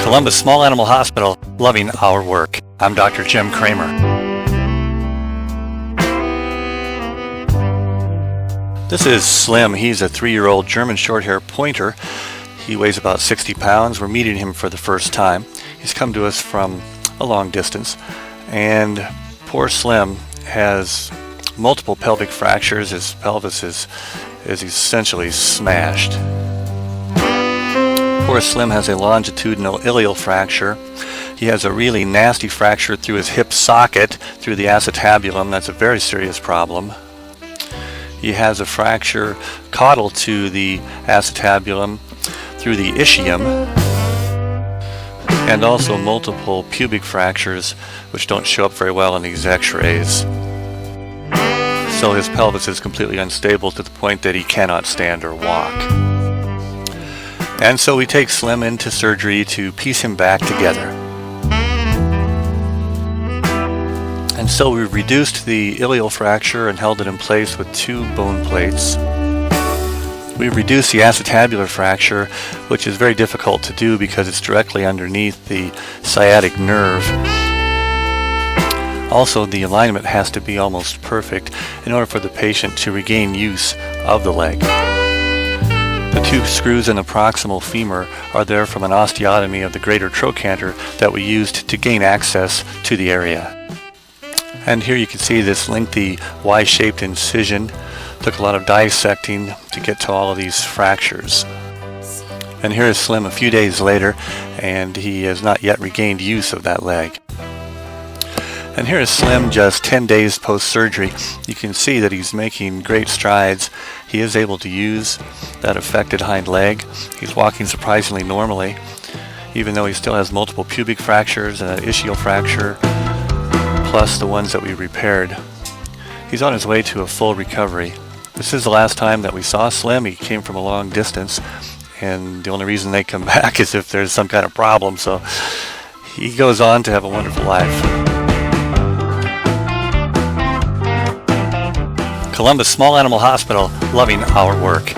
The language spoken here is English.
Columbus Small Animal Hospital, loving our work. I'm Dr. Jim Kramer. This is Slim. He's a 3-year-old German Shorthair pointer. He weighs about 60 pounds. We're meeting him for the first time. He's come to us from a long distance, and poor Slim has multiple pelvic fractures. His pelvis is essentially smashed. Poor Slim has a longitudinal ilial fracture. He has a really nasty fracture through his hip socket, through the acetabulum. That's a very serious problem. He has a fracture caudal to the acetabulum through the ischium, and also multiple pubic fractures which don't show up very well in these x-rays. So his pelvis is completely unstable to the point that he cannot stand or walk. And so we take Slim into surgery to piece him back together. And so we reduced the ilial fracture and held it in place with 2 bone plates. We reduced the acetabular fracture, which is very difficult to do because it's directly underneath the sciatic nerve. Also, the alignment has to be almost perfect in order for the patient to regain use of the leg. The 2 screws in the proximal femur are there from an osteotomy of the greater trochanter that we used to gain access to the area. And here you can see this lengthy Y-shaped incision. Took a lot of dissecting to get to all of these fractures. And here is Slim a few days later, and he has not yet regained use of that leg. And here is Slim just 10 days post-surgery. You can see that he's making great strides. He is able to use that affected hind leg. He's walking surprisingly normally, even though he still has multiple pubic fractures and an ischial fracture, plus the ones that we repaired. He's on his way to a full recovery. This is the last time that we saw Slim. He came from a long distance, and the only reason they come back is if there's some kind of problem. So he goes on to have a wonderful life. Columbus Small Animal Hospital, loving our work.